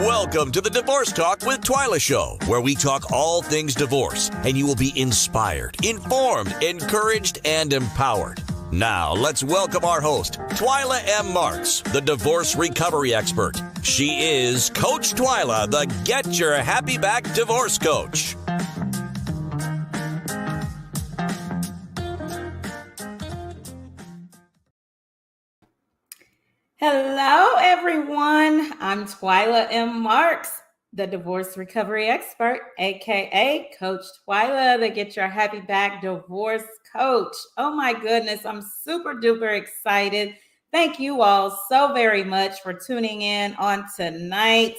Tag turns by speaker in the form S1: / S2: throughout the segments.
S1: Welcome to the Divorce Talk with Twyla Show, where we talk all things divorce, and you will be inspired, informed, encouraged, and empowered. Now, let's welcome our host, Twyla M. Marks, the divorce recovery expert. She is Coach Twyla, the Get Your Happy Back Divorce Coach.
S2: Hello, everyone. I'm Twyla M. Marks, the divorce recovery expert, aka Coach Twyla, the Get Your Happy Back Divorce Coach. Oh my goodness, I'm super duper excited. Thank you all so very much for tuning in on tonight.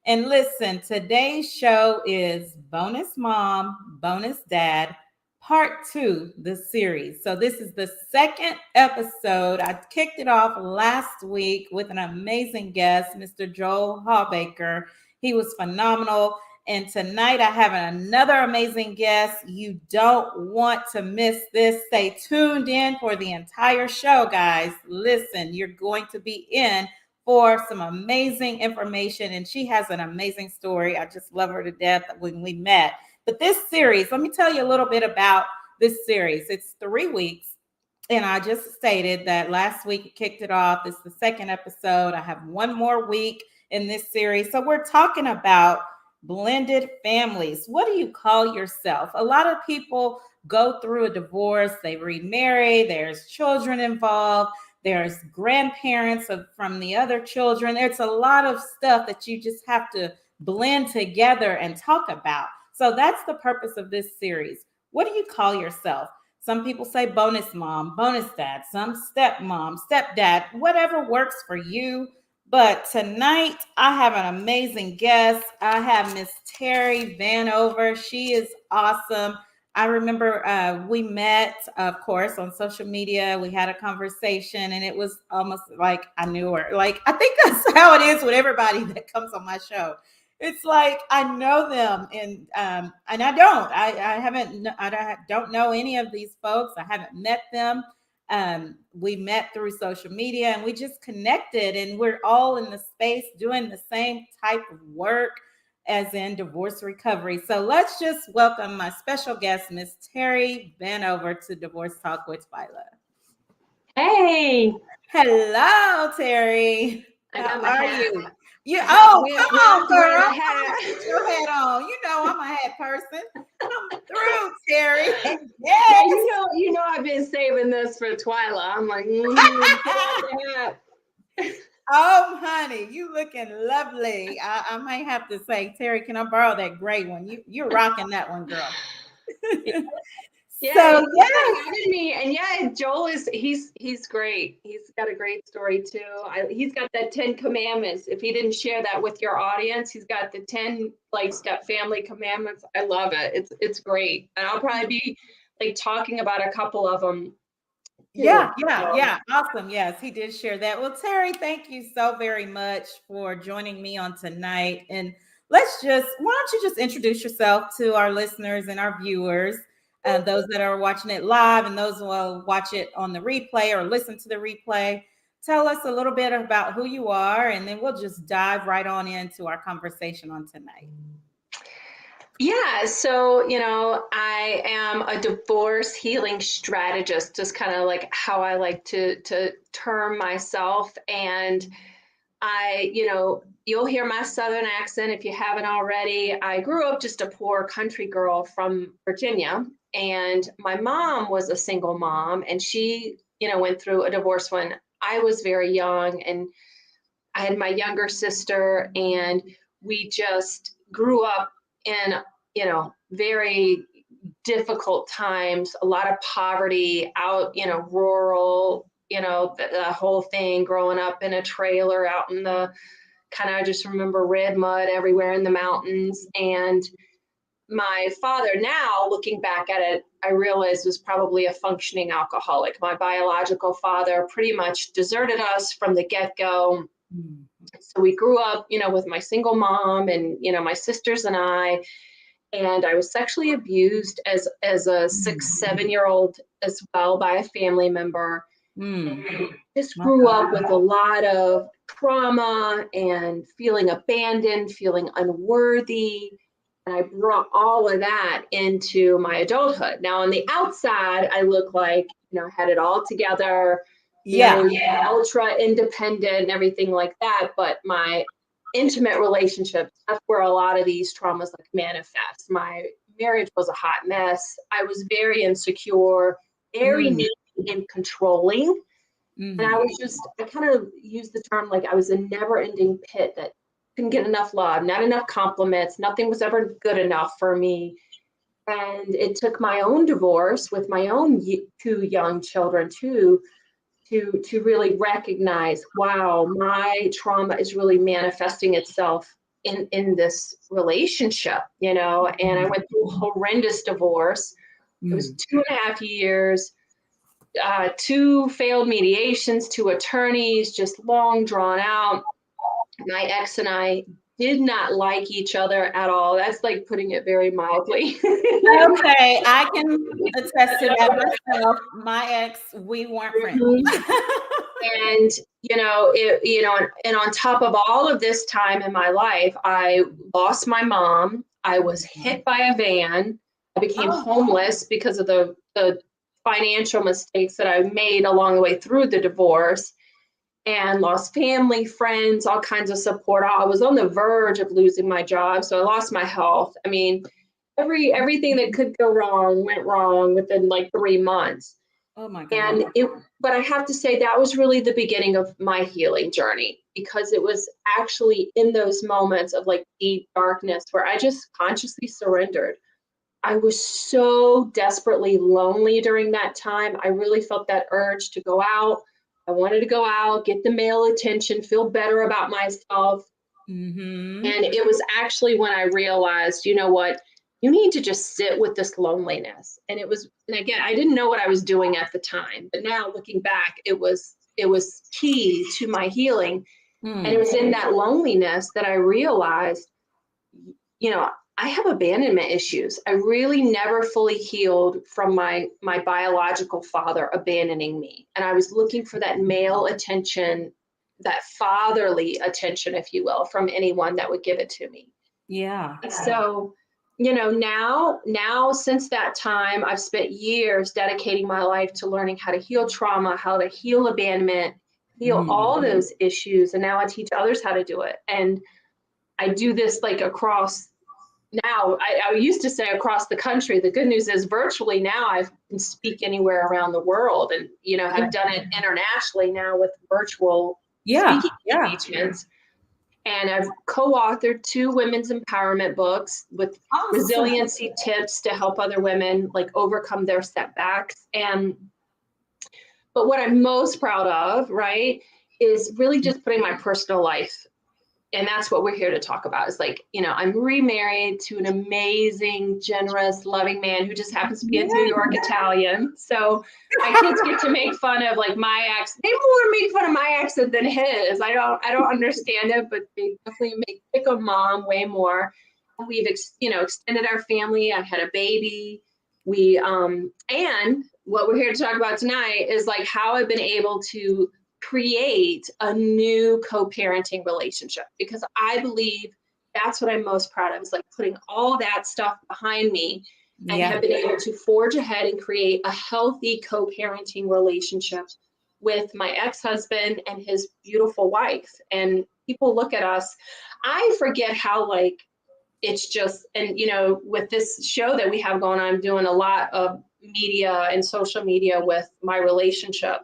S2: And listen, today's show is Bonus Mom, Bonus Dad, Part 2, the series. So this is the second episode. I kicked it off last week with an amazing guest, Mr. Joel Hawbaker. He was phenomenal. And tonight I have another amazing guest. You don't want to miss this. Stay tuned in for the entire show, guys. Listen, you're going to be in for some amazing information. And she has an amazing story. I just love her to death when we met. But this series, let me tell you a little bit about this series. It's 3 weeks. And I just stated that last week it kicked it off. It's the second episode. I have one more week in this series. So we're talking about blended families. What do you call yourself? A lot of people go through a divorce. They remarry. There's children involved. There's grandparents from the other children. There's a lot of stuff that you just have to blend together and talk about. So that's the purpose of this series. What do you call yourself? Some people say bonus mom, bonus dad, some stepmom, stepdad, whatever works for you. But tonight I have an amazing guest. I have Miss Terrie Vanover. She is awesome. I remember we met, of course, on social media. We had a conversation and it was almost like I knew her. Like, I think that's how it is with everybody that comes on my show. It's like I know them, and I don't. I don't know any of these folks. I haven't met them. We met through social media, and we just connected, and we're all in the space doing the same type of work, as in divorce recovery. So let's just welcome my special guest, Miss Terrie Vanover, to Divorce Talk with Twyla.
S3: Hey,
S2: hello, Terrie.
S3: How
S2: are you? Come on, girl.
S3: Get
S2: your hat on. You know I'm a hat person. Come through, Terrie.
S3: Yes. Yeah, you know I've been saving this for Twyla. I'm like,
S2: oh, honey, you looking lovely. I might have to say, Terrie, can I borrow that gray one? You're rocking that one, girl.
S3: Yeah,
S2: so
S3: having me, and Joel he's great. He's got a great story too. He's got that 10 commandments. If he didn't share that with your audience, he's got the 10 step family commandments. I love it. It's great, and I'll probably be talking about a couple of them.
S2: Yeah, awesome. Yes, he did share that. Well, Terrie, thank you so very much for joining me on tonight. And why don't you just introduce yourself to our listeners and our viewers? Those that are watching it live and those who will watch it on the replay or listen to the replay. Tell us a little bit about who you are, and then we'll just dive right on into our conversation on tonight.
S3: Yeah, so, I am a divorce healing strategist, just kind of like how I like to term myself. And you'll hear my Southern accent if you haven't already. I grew up just a poor country girl from Virginia. And my mom was a single mom, and she, went through a divorce when I was very young, and I had my younger sister, and we just grew up in, very difficult times, a lot of poverty out, rural, the whole thing, growing up in a trailer out in the I just remember red mud everywhere in the mountains. And my father, now looking back at it, I realized was probably a functioning alcoholic. My biological father pretty much deserted us from the get-go. So we grew up, with my single mom and, my sisters and I was sexually abused as a 6-7-year-old as well by a family member. Just grew up with a lot of trauma and feeling abandoned, feeling unworthy. And I brought all of that into my adulthood. Now, on the outside, I look like, I had it all together, ultra independent and everything like that. But my intimate relationships, that's where a lot of these traumas like manifest. My marriage was a hot mess. I was very insecure, very needy and controlling. And I kind of use the term like I was a never ending pit that couldn't get enough love, not enough compliments. Nothing was ever good enough for me. And it took my own divorce with my own 2 young children too, to really recognize, wow, my trauma is really manifesting itself in this relationship, and I went through a horrendous divorce. It was 2.5 years. 2 failed mediations, 2 attorneys, just long drawn out. My ex and I did not like each other at all. That's like putting it very mildly.
S2: Okay, I can attest to that myself. My ex, we weren't friends.
S3: And and on top of all of this time in my life, I lost my mom. I was hit by a van. I became homeless because of the financial mistakes that I made along the way through the divorce, and lost family, friends, all kinds of support. I was on the verge of losing my job. So I lost my health. I mean, everything that could go wrong went wrong within like 3 months.
S2: Oh my God.
S3: But I have to say that was really the beginning of my healing journey, because it was actually in those moments of like deep darkness where I just consciously surrendered. I was so desperately lonely during that time. I really felt that urge to go out. I wanted to go out, get the male attention, feel better about myself. And it was actually when I realized, you know what, you need to just sit with this loneliness. And again, I didn't know what I was doing at the time, but now looking back, it was key to my healing. And it was in that loneliness that I realized, I have abandonment issues. I really never fully healed from my biological father abandoning me. And I was looking for that male attention, that fatherly attention, if you will, from anyone that would give it to me.
S2: Yeah.
S3: So, now since that time, I've spent years dedicating my life to learning how to heal trauma, how to heal abandonment, heal all those issues. And now I teach others how to do it. And I do this like across. Now, I used to say across the country. The good news is virtually now I can speak anywhere around the world, and have done it internationally now with virtual speaking engagements. And I've co-authored 2 women's empowerment books with resiliency tips to help other women like overcome their setbacks. But what I'm most proud of, right, is really just putting my personal life. And that's what we're here to talk about. Is like, I'm remarried to an amazing, generous, loving man who just happens to be a New York Italian. So my kids get to make fun of like my accent. They more make fun of my accent than his. I don't understand it, but they definitely pick on mom way more. We've extended our family. I had a baby. We and what we're here to talk about tonight is like how I've been able to create a new co-parenting relationship, because I believe that's what I'm most proud of, is like putting all that stuff behind me and have been able to forge ahead and create a healthy co-parenting relationship with my ex-husband and his beautiful wife. And people look at us, I forget how like it's just, and with this show that we have going on, I'm doing a lot of media and social media with my relationship.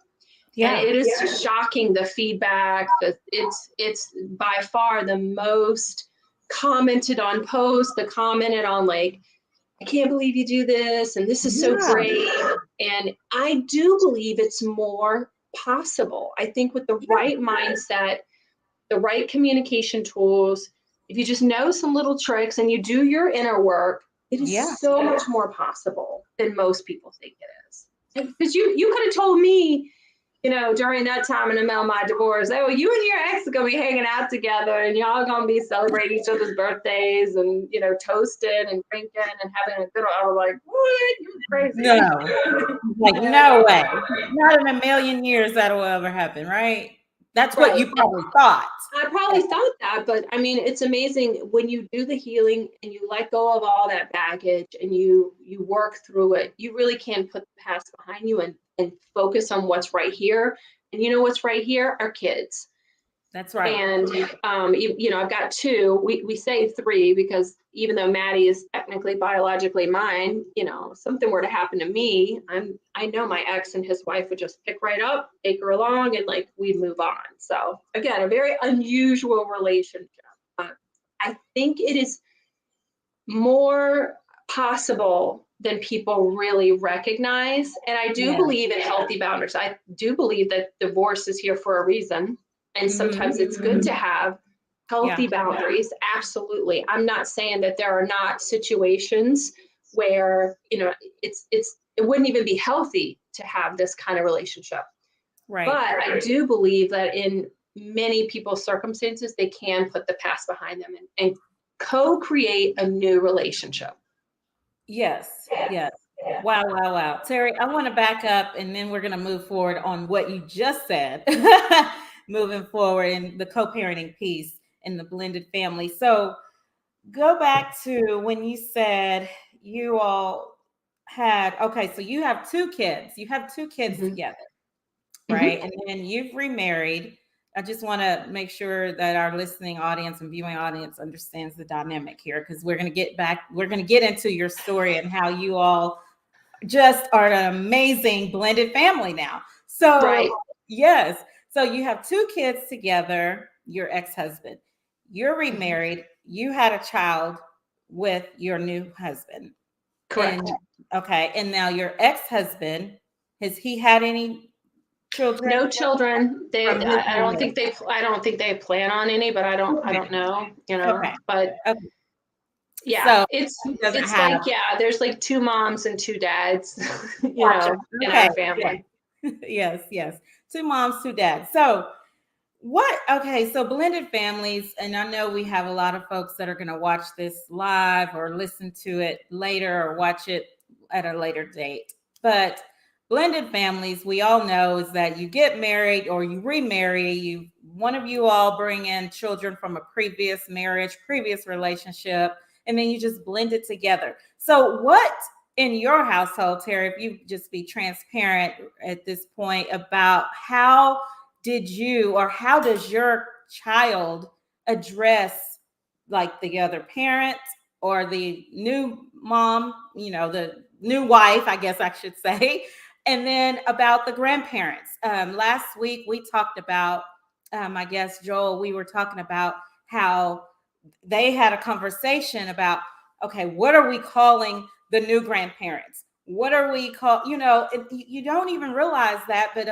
S3: Yeah, and it is shocking, the feedback. It's by far the most commented on post, the commented on like, I can't believe you do this, and this is so great. And I do believe it's more possible. I think with the right mindset, the right communication tools, if you just know some little tricks and you do your inner work, it is so much more possible than most people think it is. Because you could have told me, during that time in the middle of my divorce, oh, you and your ex are going to be hanging out together and y'all going to be celebrating each other's birthdays and, toasting and drinking and having a good, I was like, what? You're crazy.
S2: No, like, no way. Not in a million years that'll ever happen, right? That's what you probably thought.
S3: I probably thought that, but I mean, it's amazing when you do the healing and you let go of all that baggage and you work through it, you really can put the past behind you and focus on what's right here. And what's right here are kids.
S2: That's right.
S3: And, I've got two, we say three, because even though Maddie is technically biologically mine, something were to happen to me, I know my ex and his wife would just pick right up, take her along, and we move on. So again, a very unusual relationship. I think it is more possible than people really recognize. And I do believe in healthy boundaries. I do believe that divorce is here for a reason. And sometimes it's good to have healthy boundaries. Absolutely. I'm not saying that there are not situations where, it wouldn't even be healthy to have this kind of relationship.
S2: Right.
S3: But I do believe that in many people's circumstances, they can put the past behind them and co-create a new relationship.
S2: Yes. Wow. Terrie, I want to back up and then we're going to move forward on what you just said, moving forward in the co-parenting piece in the blended family. So go back to when you said you all had, so you have two kids. You have two kids together, right? And then you've remarried. I just want to make sure that our listening audience and viewing audience understands the dynamic here, because we're going to get into your story and how you all just are an amazing blended family now. So, yes. So you have two kids together, your ex-husband, you're remarried, you had a child with your new husband.
S3: Correct.
S2: And now your ex-husband, has he had any children?
S3: No children. I don't think they plan on any, but I don't know, but yeah, so it's there's two moms and two dads, in our family.
S2: Yes. Two moms, two dads. So so blended families, and I know we have a lot of folks that are going to watch this live or listen to it later or watch it at a later date. But blended families, we all know, is that you get married or you remarry, one of you all bring in children from a previous marriage, previous relationship, and then you just blend it together. So what in your household, Terrie, if you just be transparent at this point about how does your child address the other parent or the new mom, the new wife, I guess I should say, and then about the grandparents. Last week we talked about, I guess, Joel, we were talking about how they had a conversation about, okay, what are we calling the new grandparents? What are we call, you don't even realize that, but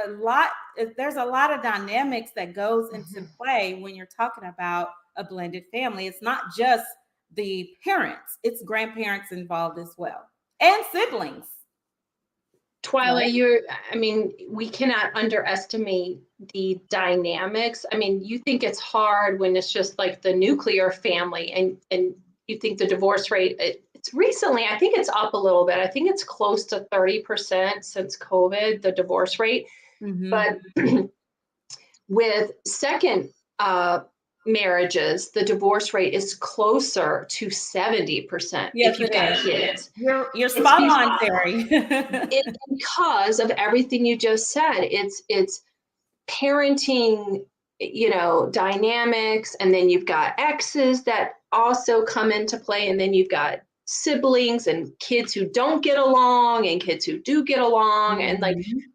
S2: there's a lot of dynamics that goes into play when you're talking about a blended family. It's not just the parents, it's grandparents involved as well, and siblings.
S3: Twyla, we cannot underestimate the dynamics. You think it's hard when it's just the nuclear family, and you think the divorce rate, it's recently, I think it's up a little bit. I think it's close to 30% since COVID, the divorce rate. But with second marriages, the divorce rate is closer to 70%.
S2: Yes,
S3: if you've got kids.
S2: You're spot on, Terrie.
S3: It's because of everything you just said. It's parenting, dynamics, and then you've got exes that also come into play, and then you've got siblings and kids who don't get along and kids who do get along, and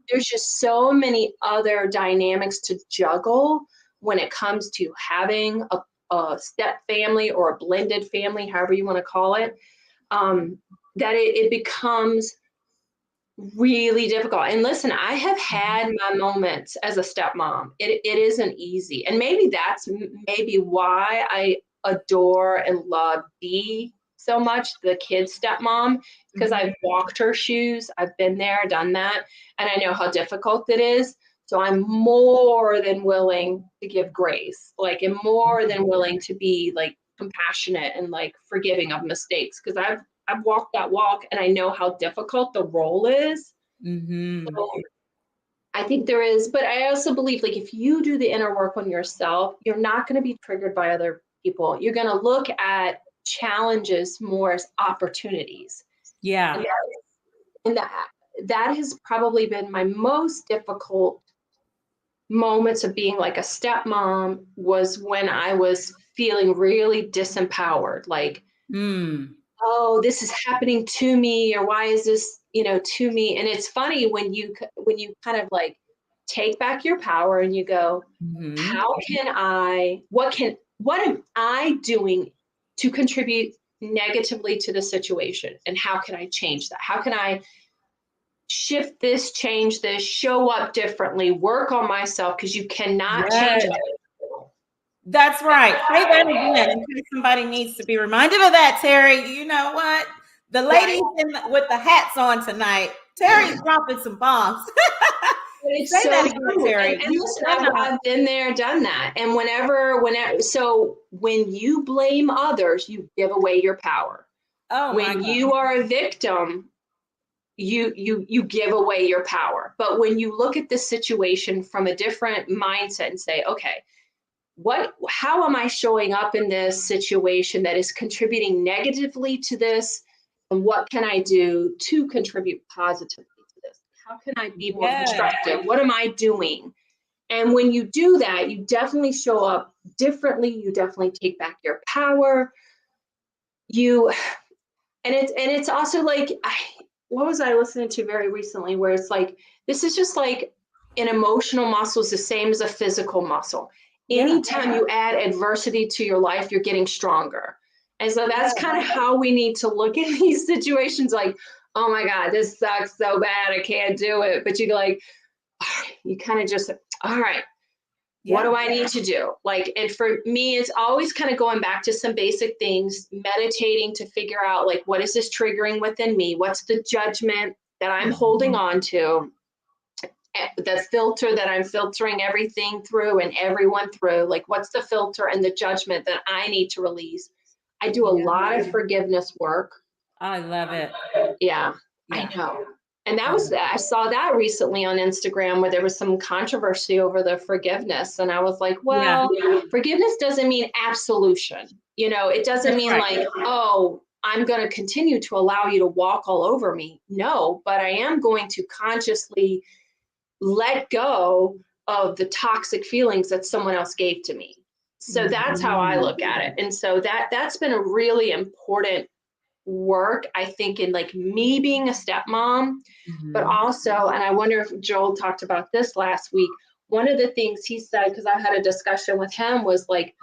S3: there's just so many other dynamics to juggle when it comes to having a step family or a blended family, however you want to call it, that it becomes really difficult. And listen, I have had my moments as a stepmom. It isn't easy. And maybe that's why I adore and love Dee so much, the kid's stepmom, because I've walked her shoes. I've been there, done that. And I know how difficult it is. So I'm more than willing to give grace, like, and more than willing to be like compassionate and like forgiving of mistakes. Cause I've walked that walk and I know how difficult the role is.
S2: Mm-hmm.
S3: So I think there is, but I also believe like if you do the inner work on yourself, you're not going to be triggered by other people. You're going to look at challenges more as opportunities.
S2: Yeah.
S3: And that has probably been my most difficult moments of being like a stepmom, was when I was feeling really disempowered, like, oh, this is happening to me, or why is this, to me? And it's funny when you kind of like take back your power and you go,
S2: Mm-hmm.
S3: what am I doing to contribute negatively to the situation? And how can I change that? How can I shift this, change this, show up differently, work on myself? Because you cannot change other people.
S2: That's right. Say that again in case somebody needs to be reminded of that, Terrie. You know what? The ladies with the hats on tonight, Terrie's dropping some bombs.
S3: It's
S2: Say
S3: so
S2: that again,
S3: true.
S2: Terrie.
S3: And listen, I've been there, done that. And so when you blame others, you give away your power.
S2: Oh,
S3: when you are a victim, you give away your power. But when you look at this situation from a different mindset and say, okay, how am I showing up in this situation that is contributing negatively to this? And what can I do to contribute positively to this? How can I be more constructive? What am I doing? And when you do that, you definitely show up differently. You definitely take back your power. And it's also like, what was I listening to very recently, where it's like, this is just like an emotional muscle is the same as a physical muscle. Anytime you add adversity to your life, you're getting stronger. And so that's kind of how we need to look at these situations. Like, oh my God, this sucks so bad, I can't do it. But you're like, you kind of just, all right, what do I need to do? Like, and for me, it's always kind of going back to some basic things, meditating to figure out, like, what is this triggering within me? What's the judgment that I'm holding on to? The filter that I'm filtering everything through and everyone through, like, what's the filter and the judgment that I need to release? I do a lot of forgiveness work.
S2: I love it.
S3: Yeah. I know. And I saw that recently on Instagram, where there was some controversy over the forgiveness. And I was like, well, forgiveness doesn't mean absolution. It doesn't mean like, oh, I'm going to continue to allow you to walk all over me. No, but I am going to consciously let go of the toxic feelings that someone else gave to me. So that's how I look at it. And so that's been a really important work, I think, in like me being a stepmom, but also, and I wonder if Joel talked about this last week, one of the things he said, because I had a discussion with him, was like,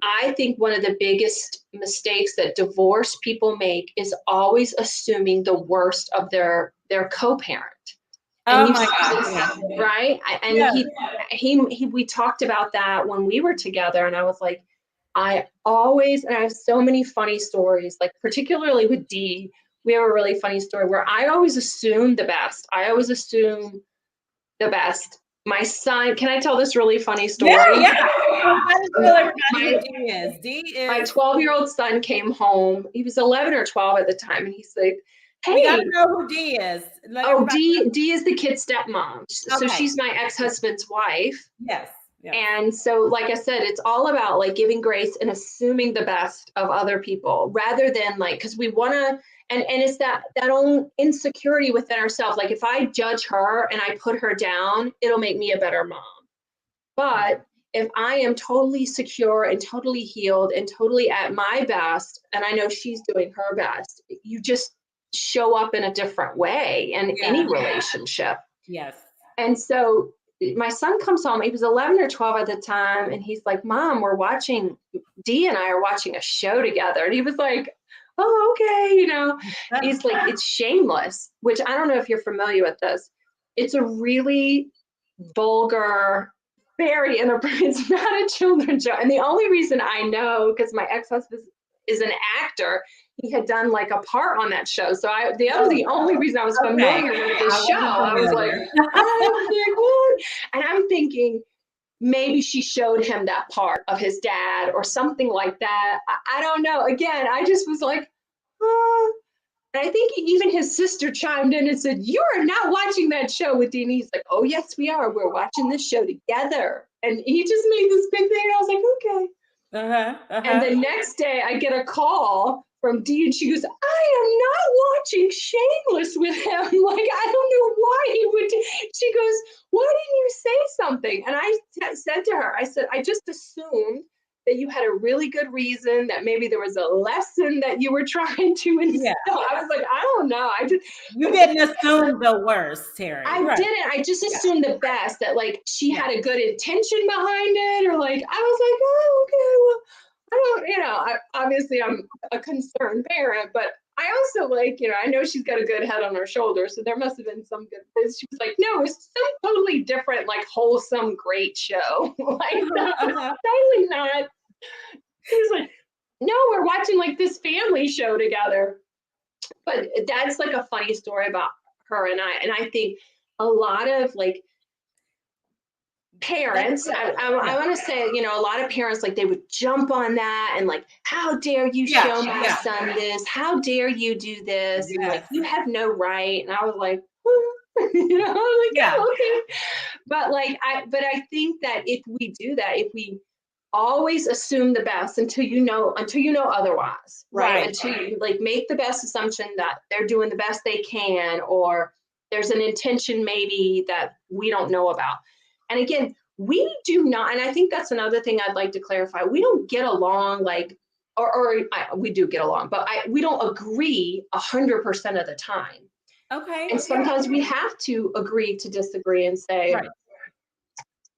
S3: I think one of the biggest mistakes that divorced people make is always assuming the worst of their co-parent. And
S2: my God.
S3: Right? And we talked about that when we were together, and I was like, and I have so many funny stories, like particularly with Dee, we have a really funny story where I always assume the best. My son, can I tell this really funny story?
S2: Yeah.
S3: My 12-year-old son came home. He was 11 or 12 at the time, and he's like, hey,
S2: you gotta know who Dee is.
S3: Dee is the kid's stepmom. So she's my ex-husband's wife.
S2: Yes.
S3: And so, like I said, it's all about like giving grace and assuming the best of other people, rather than like, because we want to, and it's that own insecurity within ourselves. Like, if I judge her and I put her down, it'll make me a better mom. But if I am totally secure and totally healed and totally at my best, and I know she's doing her best, you just show up in a different way in any relationship.
S2: Yes.
S3: And so my son comes home, he was 11 or 12 at the time, and he's like, Mom, Dee and I are watching a show together. And he was like, oh, okay, he's like, it's Shameless, which I don't know if you're familiar with this. It's a really vulgar, very inappropriate, it's not a children's show. And the only reason I know, because my ex-husband is an actor, he had done like a part on that show. So that was the only reason I was familiar with this show. I was like, what? And I'm thinking, maybe she showed him that part of his dad or something like that. I don't know. Again, I just was like, oh. And I think even his sister chimed in and said, "You are not watching that show with Dean." He's like, "Oh, yes, we are. We're watching this show together." And he just made this big thing. And I was like, okay. And the next day I get a call from Dee and she goes, "I am not watching Shameless with him. Like, I don't know why he would." She goes, "Why didn't you say something?" And I said to her, I said, "I just assumed that you had a really good reason, that maybe there was a lesson that you were trying to instill." Yeah. I was like, I don't know.
S2: You didn't assume the worst, Terrie.
S3: I didn't. I just assumed the best, that like she had a good intention behind it, or like I was like, oh, okay, well, I don't, obviously I'm a concerned parent, but I also like, I know she's got a good head on her shoulders, so there must have been some good things. She was like, no, it's some totally different, like wholesome, great show. Like totally not. She was like, no, we're watching like this family show together. But that's like a funny story about her and I. And I think a lot of like parents, I want to say, a lot of parents, like they would jump on that and like, how dare you show my son this? How dare you do this? And like, you have no right. And I was like, okay. But like, I think that if we do that, if we always assume the best until you know otherwise, right? Until you like make the best assumption that they're doing the best they can, or there's an intention maybe that we don't know about. And again, we do not, and I think that's another thing I'd like to clarify. We don't get along like, we do get along, but we don't agree 100% of the time.
S2: Okay.
S3: And sometimes we have to agree to disagree and say,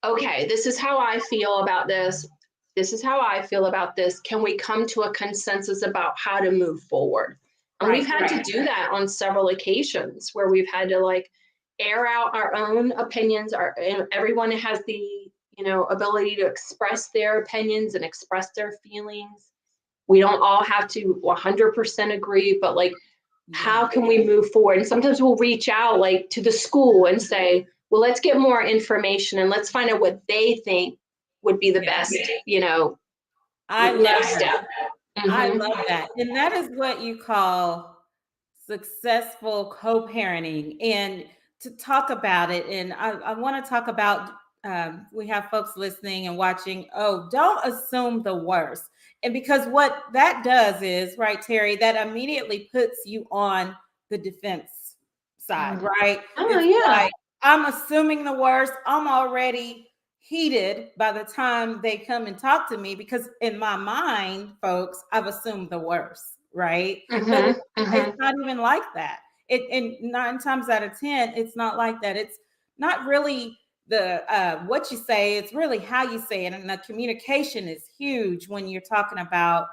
S3: okay, this is how I feel about this. This is how I feel about this. Can we come to a consensus about how to move forward? And we've had to do that on several occasions where we've had to like air out our own opinions. And everyone has the, ability to express their opinions and express their feelings. We don't all have to 100% agree, but like, how can we move forward? And sometimes we'll reach out like to the school and say, well, let's get more information and let's find out what they think would be the best, next step.
S2: I love that. And that is what you call successful co-parenting. And to talk about it, and I want to talk about, we have folks listening and watching, don't assume the worst. And because what that does is, right, Terrie, that immediately puts you on the defense side, right? Like, I'm assuming the worst. I'm already heated by the time they come and talk to me, because in my mind, folks, I've assumed the worst, right? But it's not even like that. And 9 times out of 10, it's not like that. It's not really the what you say, it's really how you say it. And the communication is huge when you're talking about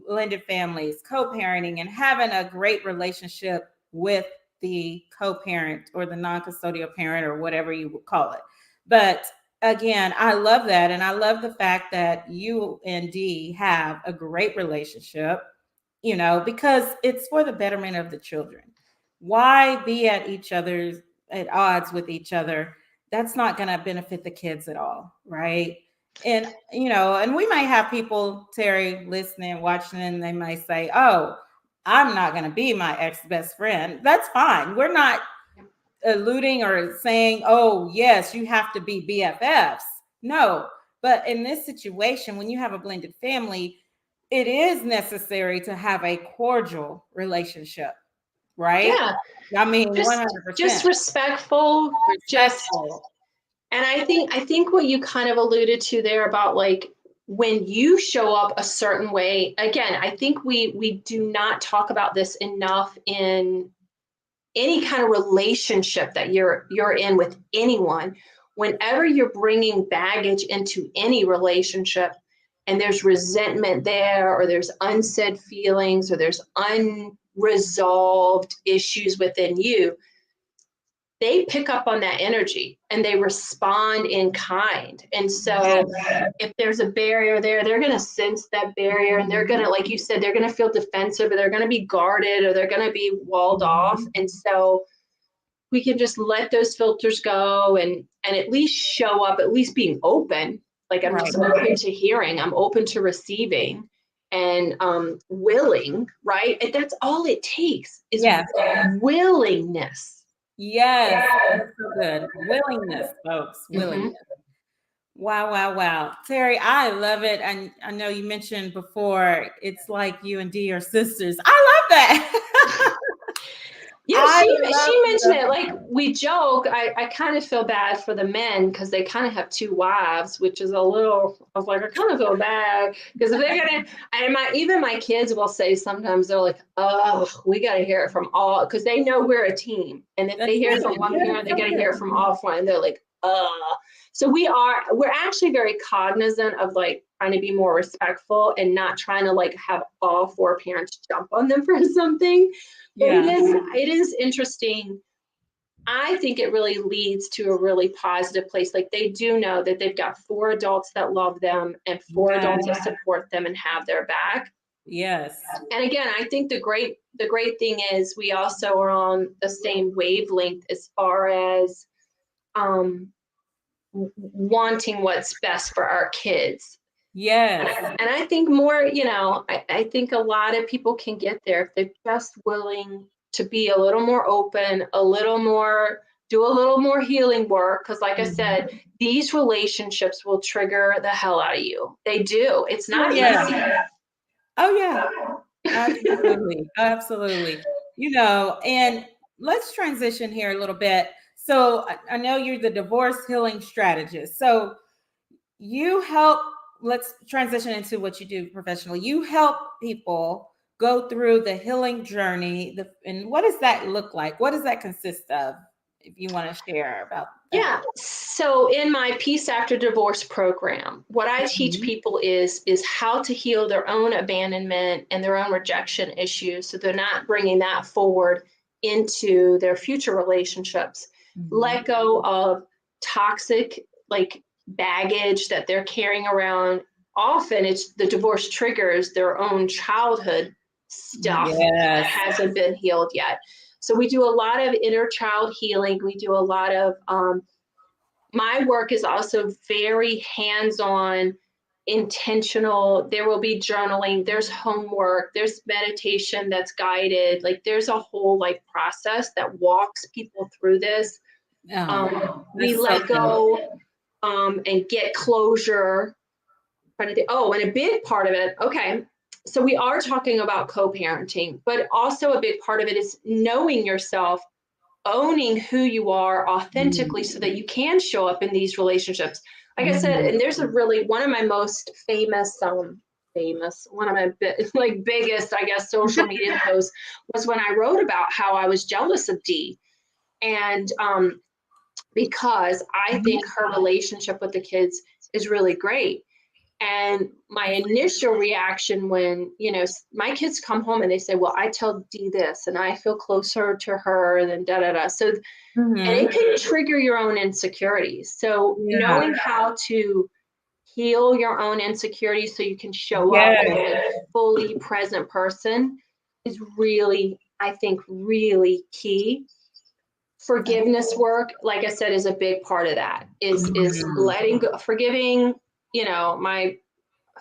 S2: blended families, co-parenting, and having a great relationship with the co-parent or the non-custodial parent or whatever you would call it. But again, I love that. And I love the fact that you and Dee have a great relationship, because it's for the betterment of the children. Why be at odds with each other? That's not going to benefit the kids at all, right? And, and we might have people, Terrie, listening, watching, and they might say, oh, I'm not going to be my ex-best friend. That's fine. We're not alluding or saying, oh, yes, you have to be BFFs. No, but in this situation, when you have a blended family, it is necessary to have a cordial relationship, right?
S3: Yeah.
S2: I mean, 100%.
S3: Just respectful. And I think what you kind of alluded to there about like when you show up a certain way, again, I think we do not talk about this enough in any kind of relationship that you're in with anyone. Whenever you're bringing baggage into any relationship and there's resentment there, or there's unsaid feelings, or there's unresolved issues within you, they pick up on that energy and they respond in kind. And so if there's a barrier there, they're going to sense that barrier, and they're going to, like you said, they're going to feel defensive, or they're going to be guarded, or they're going to be walled off. And so we can just let those filters go and at least show up, at least being open. Like, I'm just open to hearing, I'm open to receiving, and willing, right? And that's all it takes is willingness.
S2: Yes, that's so good. Willingness, folks. Willingness. Wow. Terrie, I love it. And I know you mentioned before, it's like you and Dee are sisters. I love that.
S3: Yeah, she mentioned it. Like, we joke. I kind of feel bad for the men because they kind of have two wives, which is a little. I was like, I kind of feel bad because if they're gonna. And even my kids will say sometimes, they're like, "Oh, we got to hear it from all," because they know we're a team, and if they hear it from one parent, they got to hear it from all four, and they're like, So we're actually very cognizant of like trying to be more respectful and not trying to like have all four parents jump on them for something. But it is interesting. I think it really leads to a really positive place. Like, they do know that they've got 4 adults that love them and 4 adults that support them and have their back.
S2: Yes.
S3: And again, I think the great thing is we also are on the same wavelength as far as wanting what's best for our kids.
S2: Yes.
S3: And I think more, I think a lot of people can get there if they're just willing to be a little more open, do a little more healing work. Because like I said, these relationships will trigger the hell out of you. They do. It's not easy.
S2: Oh, yeah. Absolutely. And let's transition here a little bit. So I know you're the divorce healing strategist. So you help, let's transition into what you do professionally. You help people go through the healing journey. And what does that look like? What does that consist of? If you want to share about that.
S3: Yeah. So in my Peace After Divorce program, what I teach people is how to heal their own abandonment and their own rejection issues, so they're not bringing that forward into their future relationships. Let go of toxic like baggage that they're carrying around. Often it's the divorce triggers their own childhood stuff that hasn't been healed yet. So we do a lot of inner child healing. We do a lot of, my work is also very hands-on, intentional. There will be journaling, there's homework, there's meditation that's guided. Like, there's a whole like process that walks people through this. We let go and get closure. And a big part of it, so we are talking about co-parenting, but also a big part of it is knowing yourself, owning who you are authentically so that you can show up in these relationships. Like I said, and there's one of my most famous, one of my biggest, I guess, social media posts was when I wrote about how I was jealous of Dee. And because I think her relationship with the kids is really great. And my initial reaction when, my kids come home and they say, well, I tell Dee this and I feel closer to her than da-da-da. So, and it can trigger your own insecurities. So knowing how to heal your own insecurities so you can show up as a fully present person is really, I think, really key. Forgiveness work, like I said, is a big part of that, is letting go, forgiving, my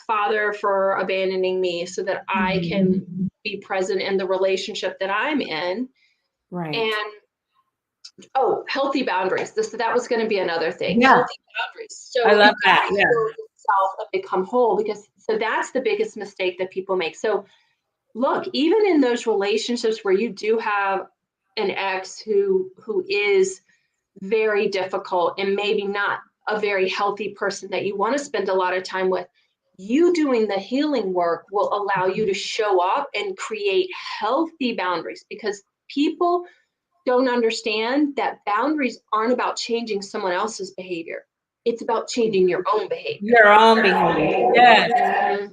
S3: father for abandoning me so that I can be present in the relationship that I'm in.
S2: Right.
S3: And healthy boundaries. That was going to be another thing. Yeah. Healthy boundaries. So
S2: I love that.
S3: Yeah. Yourself and become whole, so that's the biggest mistake that people make. So look, even in those relationships where you do have an ex who is very difficult and maybe not a very healthy person that you want to spend a lot of time with, you doing the healing work will allow you to show up and create healthy boundaries, because people don't understand that boundaries aren't about changing someone else's behavior. It's about changing your own behavior.
S2: Your own behavior. Yes.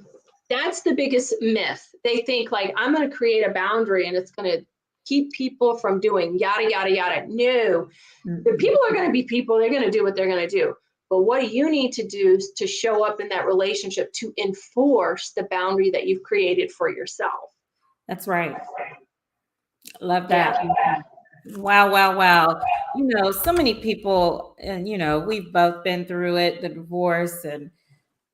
S3: That's the biggest myth. They think like, I'm going to create a boundary and it's going to keep people from doing yada, yada, yada. No, the people are going to be people. They're going to do what they're going to do. But what do you need to do to show up in that relationship to enforce the boundary that you've created for yourself?
S2: That's right. Love that. Yeah. Wow, wow, wow. So many people, and we've both been through it, the divorce, and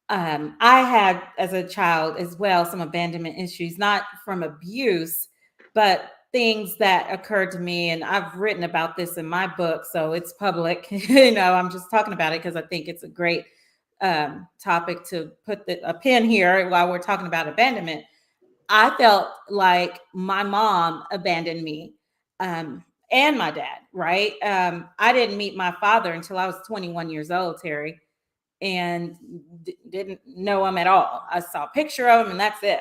S2: I had as a child as well some abandonment issues, not from abuse, but things that occurred to me. And I've written about this in my book, so it's public. I'm just talking about it because I think it's a great topic to put a pin here while we're talking about abandonment. I felt like my mom abandoned me. And my dad, right? I didn't meet my father until I was 21 years old, Terrie, and didn't know him at all. I saw a picture of him and that's it.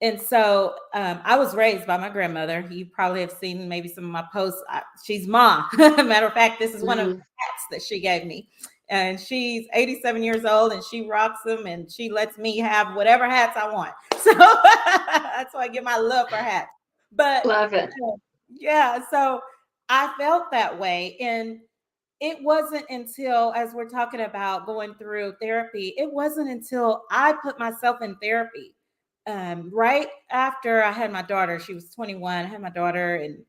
S2: And so I was raised by my grandmother. You probably have seen maybe some of my posts. She's Ma. Matter of fact, this is one of the hats that she gave me. And she's 87 years old and she rocks them and she lets me have whatever hats I want. So that's why I get my love for hats. But
S3: love it.
S2: Yeah. So I felt that way. And it wasn't until, as we're talking about going through therapy, it wasn't until I put myself in therapy. Right after I had my daughter, she was 21. I had my daughter, and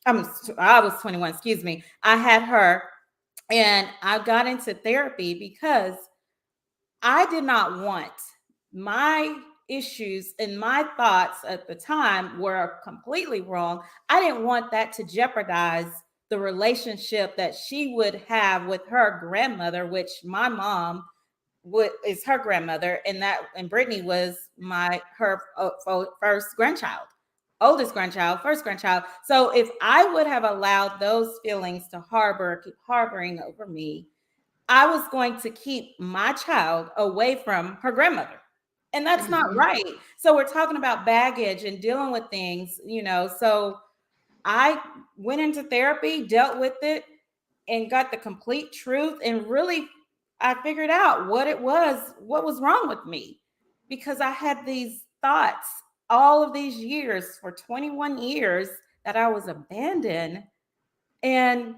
S2: I was 21. Excuse me. I had her, and I got into therapy because I did not want my issues and my thoughts at the time were completely wrong. I didn't want that to jeopardize the relationship that she would have with her grandmother, which my mom is her grandmother, and Brittany was her first grandchild, oldest grandchild, first grandchild. So if I would have allowed those feelings to keep harboring over me, I was going to keep my child away from her grandmother. And that's not right. So we're talking about baggage and dealing with things, So I went into therapy, dealt with it, and got the complete truth. And really, I figured out what was wrong with me, because I had these thoughts all of these years, for 21 years, that I was abandoned. And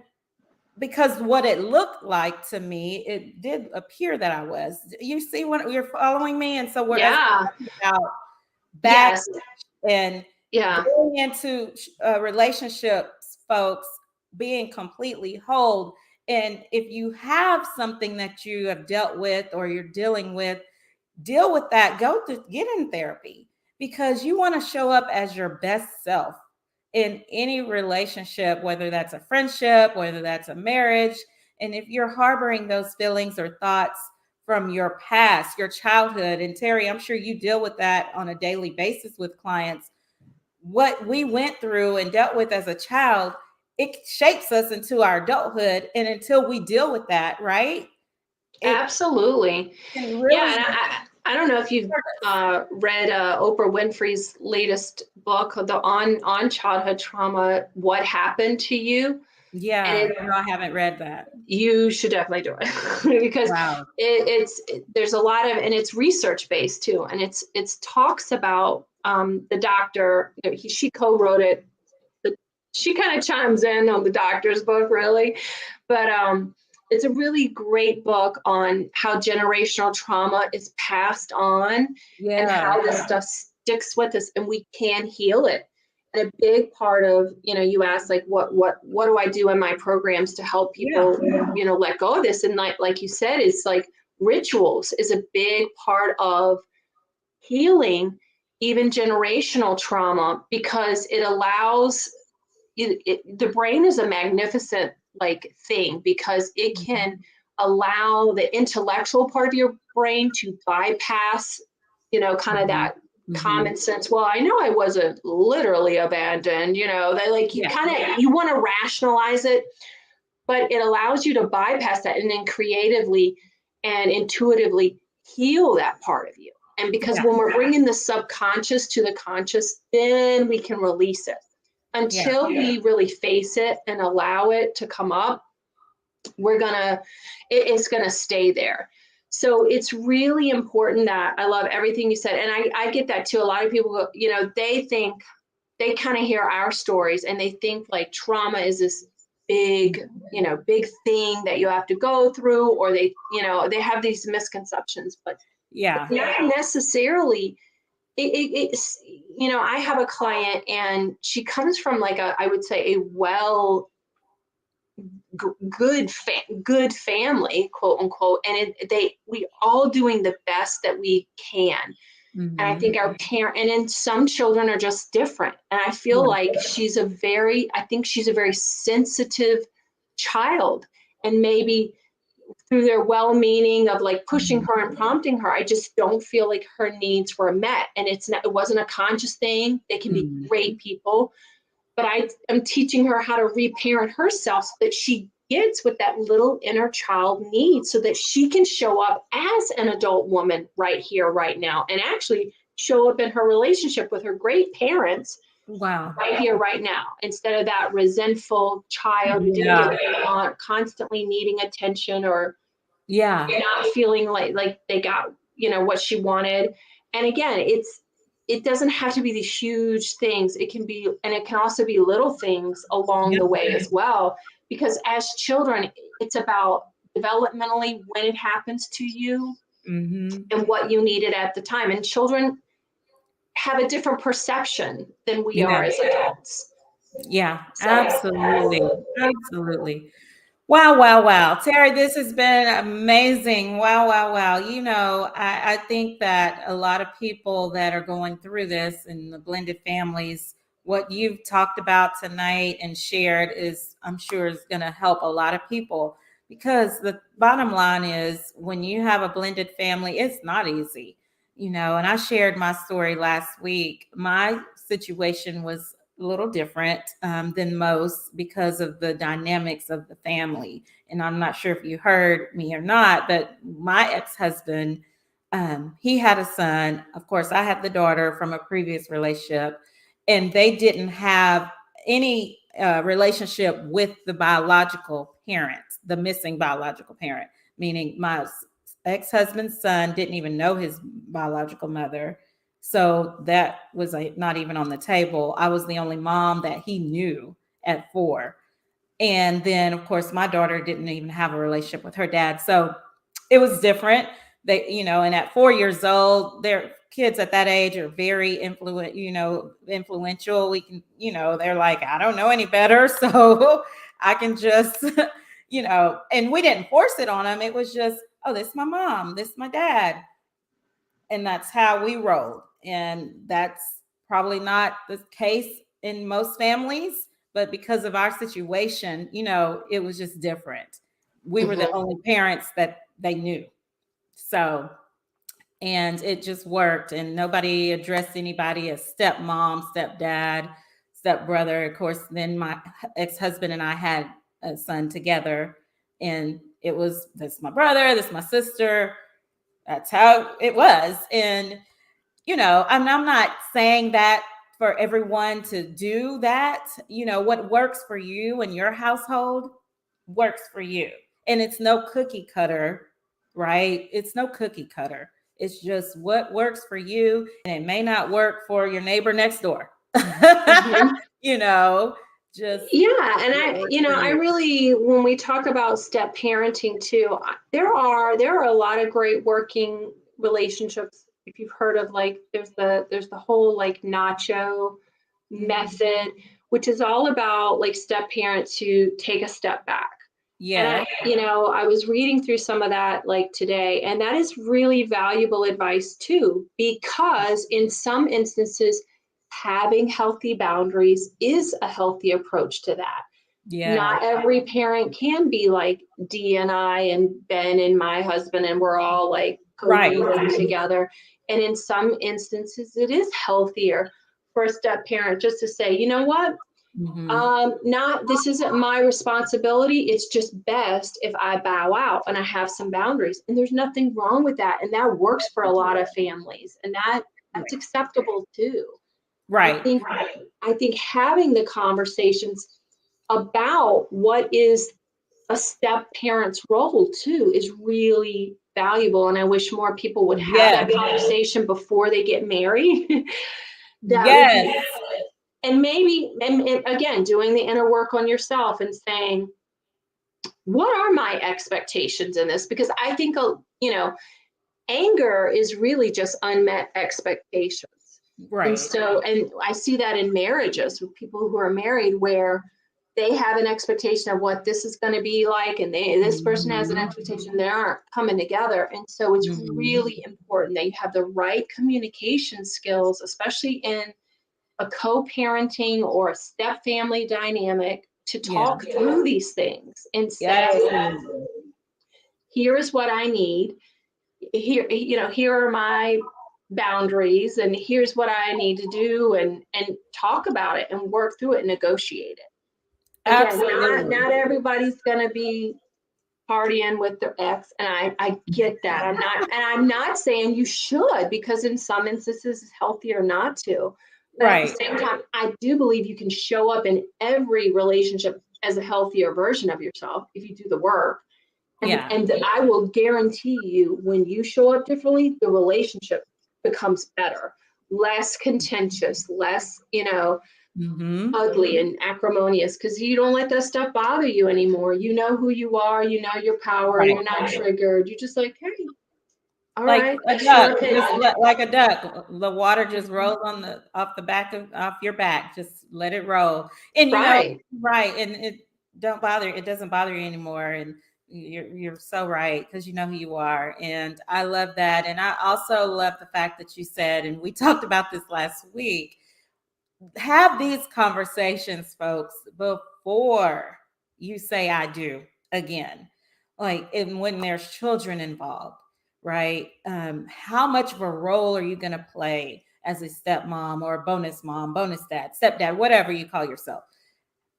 S2: because what it looked like to me, it did appear that I was. You see when you're following me? And so we're talking about baggage and going into relationships, folks, being completely whole. And if you have something that you have dealt with or you're dealing with, deal with that. Get in therapy, because you want to show up as your best self in any relationship, whether that's a friendship, whether that's a marriage. And if you're harboring those feelings or thoughts from your past, your childhood, and Terrie, I'm sure you deal with that on a daily basis with clients. What we went through and dealt with as a child, it shapes us into our adulthood. And until we deal with that, right?
S3: Absolutely.
S2: Really,
S3: and I don't know if you've read Oprah Winfrey's latest book, on childhood trauma, What Happened to You.
S2: Yeah, no, I haven't read that.
S3: You should definitely do it because there's a lot of, and it's research based too, and it's talks about the doctor. She co-wrote it. She kind of chimes in on the doctor's book, really, but it's a really great book on how generational trauma is passed on and how this stuff sticks with us, and we can heal it. And a big part of, you asked, like, what do I do in my programs to help people, let go of this? And like you said, it's like rituals is a big part of healing, even generational trauma, because it allows the brain is a magnificent thing, because it can allow the intellectual part of your brain to bypass, kind of that common sense. Well, I know I wasn't literally abandoned, you want to rationalize it, but it allows you to bypass that and then creatively and intuitively heal that part of you. And because when we're bringing the subconscious to the conscious, then we can release it. Until we really face it and allow it to come up, it's gonna stay there. So it's really important that, I love everything you said. And I get that too. A lot of people, they think they kind of hear our stories and they think like trauma is this big, big thing that you have to go through, or they have these misconceptions, but
S2: Yeah.
S3: not necessarily. It's, I have a client and she comes from like I would say a good family, quote unquote, and we all doing the best that we can. And I think our parent, and then some children are just different. And I feel like she's a very sensitive child, and maybe through their well-meaning of like pushing her and prompting her, I just don't feel like her needs were met. And it wasn't a conscious thing. They can be great people, but I am teaching her how to reparent herself so that she gets what that little inner child needs, so that she can show up as an adult woman right here, right now, and actually show up in her relationship with her great parents.
S2: Wow.
S3: Right here, right now, instead of that resentful child who didn't get what they want, constantly needing attention, or not feeling like they got, what she wanted. And again, it doesn't have to be these huge things. It can be, and it can also be little things along the way as well. Because as children, it's about developmentally when it happens to you and what you needed at the time. And children have a different perception than we are as adults.
S2: Yeah, absolutely. Absolutely. Wow, wow, wow. Terrie, this has been amazing. Wow, wow, wow. I think that a lot of people that are going through this in the blended families, what you've talked about tonight and shared is, I'm sure, is going to help a lot of people, because the bottom line is when you have a blended family, it's not easy, and I shared my story last week. My situation was a little different than most because of the dynamics of the family. And I'm not sure if you heard me or not, but my ex-husband, he had a son. Of course, I had the daughter from a previous relationship, and they didn't have any relationship with the biological parent, the missing biological parent, meaning my ex-husband's son didn't even know his biological mother. So that was not even on the table. I was the only mom that he knew at 4. And then, of course, my daughter didn't even have a relationship with her dad. So it was different. And at 4 years old, their kids at that age are very influential. We can, they're like, I don't know any better. So I can just, and we didn't force it on them. It was just, oh, this is my mom, this is my dad. And that's how we rolled. And that's probably not the case in most families, but because of our situation, it was just different. We were the only parents that they knew. So, and it just worked, and nobody addressed anybody as stepmom, stepdad, stepbrother. Of course, then my ex-husband and I had a son together, and it was, this my brother, this my sister. That's how it was. And, I'm not saying that for everyone to do that. What works for you and your household works for you. And it's no cookie cutter, right? It's no cookie cutter. It's just what works for you. And it may not work for your neighbor next door. Just
S3: and I really, when we talk about step parenting too, there are a lot of great working relationships. If you've heard of, like, there's the whole like Nacho method, which is all about like step parents who take a step back.
S2: Yeah.
S3: And I was reading through some of that like today, and that is really valuable advice too, because in some instances, having healthy boundaries is a healthy approach to that.
S2: Yeah.
S3: Not every parent can be like Dee and I and Ben and my husband, and we're all like together. And in some instances, it is healthier for a step parent just to say, you know what? This isn't my responsibility. It's just best if I bow out and I have some boundaries. And there's nothing wrong with that. And that works for a lot of families. And that's acceptable too.
S2: Right.
S3: I think having the conversations about what is a step parent's role too is really valuable. And I wish more people would have that conversation before they get married. And maybe, and again, doing the inner work on yourself and saying, what are my expectations in this? Because I think, anger is really just unmet expectations.
S2: Right.
S3: And so, and I see that in marriages with people who are married where they have an expectation of what this is going to be like, and this person has an expectation, they aren't coming together. And so it's really important that you have the right communication skills, especially in a co-parenting or a step family dynamic, to talk through these things and say, here is what I need. Here are my boundaries, and here's what I need to do, and talk about it and work through it and negotiate it. Again,
S2: Absolutely.
S3: not everybody's going to be partying with their ex, and I get that. I'm not saying you should, because in some instances it's healthier not to. But at the same time, I do believe you can show up in every relationship as a healthier version of yourself if you do the work. And I will guarantee you, when you show up differently, the relationship becomes better, less contentious, less, ugly and acrimonious, because you don't let that stuff bother you anymore. You know who you are, you know your power, you're not triggered. You're just like, hey, all right.
S2: A duck, like a duck. The water just rolls off your back. Just let it roll. And and it doesn't bother you anymore. And you're so right, because you know who you are. And I love that. And I also love the fact that you said, and we talked about this last week, have these conversations, folks, before you say I do again. Like, and when there's children involved, right? How much of a role are you going to play as a stepmom or a bonus mom, bonus dad, stepdad, whatever you call yourself?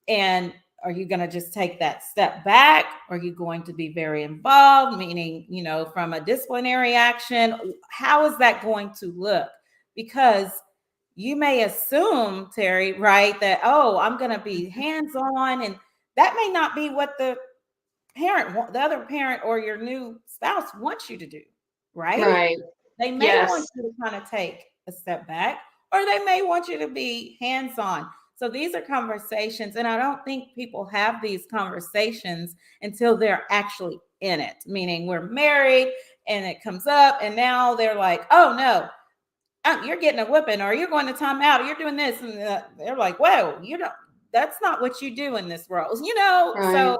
S2: And are you going to just take that step back? Are you going to be very involved, meaning, from a disciplinary action? How is that going to look? Because you may assume, Terrie, right, that, I'm going to be hands-on, and that may not be what the other parent or your new spouse wants you to do, right?
S3: Right.
S2: They may want you to kind of take a step back, or they may want you to be hands-on. So these are conversations, and I don't think people have these conversations until they're actually in it, meaning we're married and it comes up, and now they're like, oh no, you're getting a whipping, or you're going to timeout, or you're doing this. And they're like, whoa, that's not what you do in this world,
S3: Right.
S2: So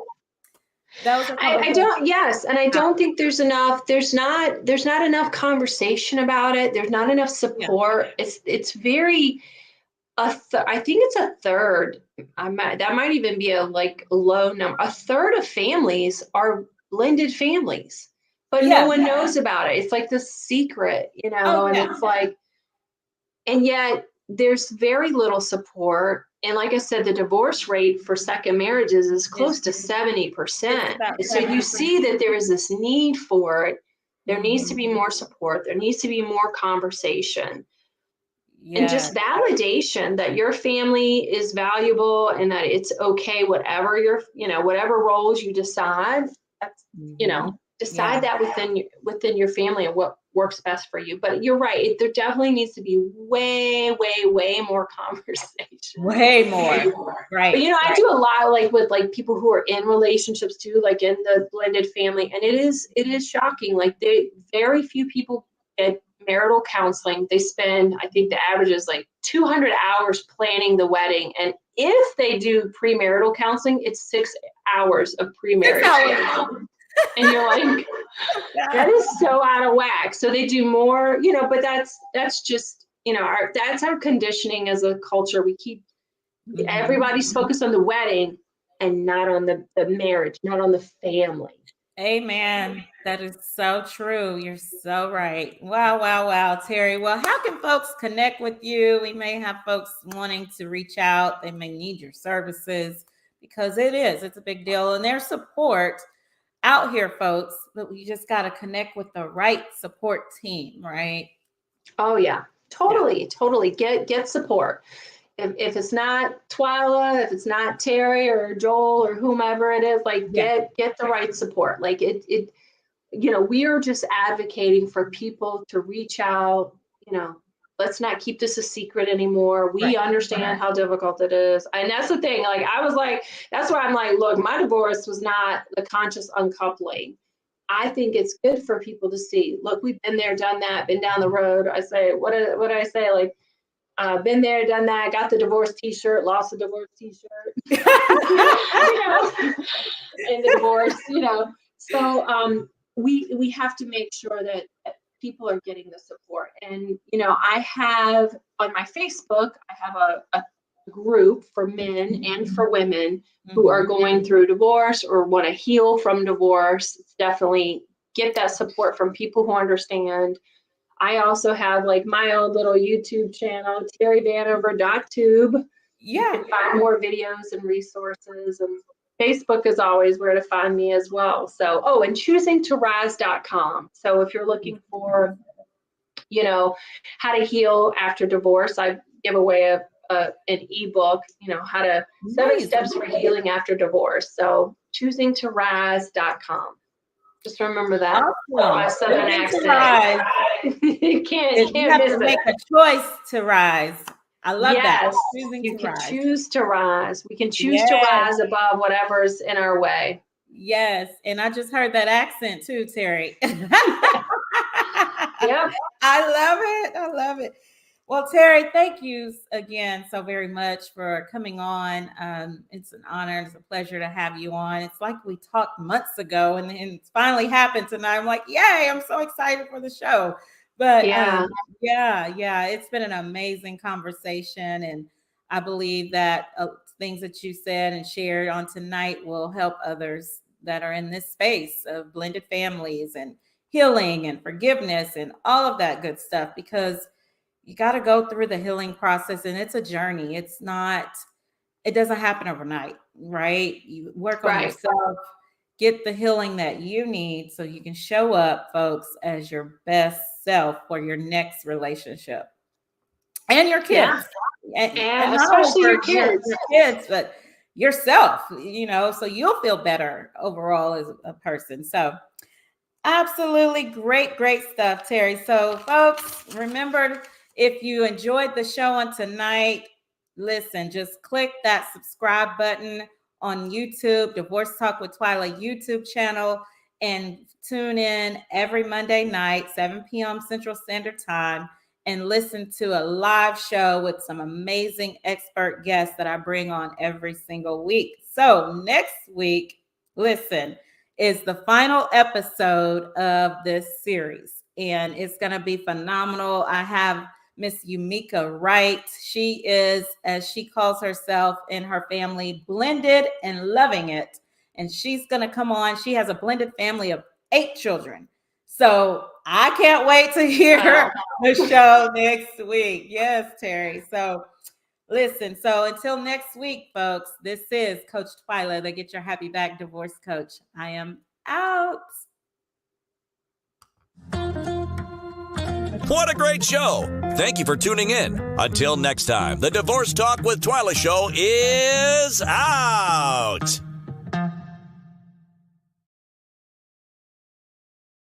S2: those are
S3: I don't, yes. And I don't think there's not enough conversation about it. There's not enough support. Yeah. It's very, I think it's a third. That might even be a low number. A third of families are blended families, but no one knows about it. It's like the secret, and it's like, and yet there's very little support. And like I said, the divorce rate for second marriages is close to 70%. So you see that there is this need for it. There needs to be more support. There needs to be more conversation. And just validation that your family is valuable and that it's okay, whatever whatever roles you decide, that's, decide that within your family and what works best for you. But you're right. There definitely needs to be way, way, way more conversation.
S2: Way more. Right.
S3: But, I do a lot with people who are in relationships too, like in the blended family. And it is shocking. Like very few people get marital counseling. They spend, I think the average is 200 hours planning the wedding. And if they do premarital counseling, it's 6 hours of premarital counseling. And you're like, that is so out of whack. So they do more, but that's just, that's our conditioning as a culture. We keep everybody's focused on the wedding and not on the marriage, not on the family.
S2: Amen. That is so true. You're so right. Wow, wow, wow, Terrie. Well, how can folks connect with you? We may have folks wanting to reach out. They may need your services, because it's a big deal. And there's support out here, folks, but we just got to connect with the right support team, right?
S3: Oh yeah, totally. Get support. If it's not Twyla, if it's not Terrie or Joel or whomever it is, get the right support. We are just advocating for people to reach out, let's not keep this a secret anymore. We
S2: Right.
S3: understand how difficult it is. And that's the thing. Like, I was like, that's why I'm like, look, my divorce was not the conscious uncoupling. I think it's good for people to see, look, we've been there, done that, been down the road. I say, what do I say? Like, been there, done that, got the divorce t-shirt, lost the divorce t-shirt, you know, in the divorce, you know. So we have to make sure that people are getting the support. And, you know, I have on my Facebook, I have a group for men and for women who are going through divorce or want to heal from divorce. It's definitely get that support from people who understand. I also have like my own little YouTube channel, Terrie Vanover.tube. You can find more videos and resources, and Facebook is always where to find me as well. So, and choosingtorise.com. So if you're looking for, you know, how to heal after divorce, I give away an ebook, you know, how to 7 steps for healing after divorce. So choosingtorise.com. Just remember that.
S2: Awesome.
S3: My Southern accent. you can't
S2: you have
S3: miss
S2: to
S3: it.
S2: make a choice to rise. I love that.
S3: You can choose to rise. We can choose to rise above whatever's in our way.
S2: Yes. And I just heard that accent too, Terrie.
S3: Yep.
S2: I love it. I love it. Well, Terrie, thank you again so very much for coming on. It's an honor. It's a pleasure to have you on. It's like we talked months ago and it's finally happened tonight. I'm like, yay, I'm so excited for the show. But yeah, it's been an amazing conversation. And I believe that things that you said and shared on tonight will help others that are in this space of blended families and healing and forgiveness and all of that good stuff, because you got to go through the healing process, and it's a journey. It doesn't happen overnight, right? You work on yourself, get the healing that you need so you can show up, folks, as your best self for your next relationship and your kids. And
S3: especially your kids,
S2: but yourself, you know, so you'll feel better overall as a person. So absolutely great stuff, Terrie. So folks, remember, if you enjoyed the show on tonight, listen, just click that subscribe button on YouTube, Divorce Talk with Twyla YouTube channel, and tune in every Monday night, 7 p.m. Central Standard Time, and listen to a live show with some amazing expert guests that I bring on every single week. So next week, listen, is the final episode of this series, and it's going to be phenomenal. I have Miss Yumika Wright. She is, as she calls herself and her family, blended and loving it. And she's going to come on. She has a blended family of 8 children. So I can't wait to hear the show next week. Yes, Terrie. So listen, so until next week, folks, this is Coach Twyla, the Get Your Happy Back Divorce Coach. I am out.
S1: What a great show. Thank you for tuning in. Until next time, the Divorce Talk with Twyla show is out.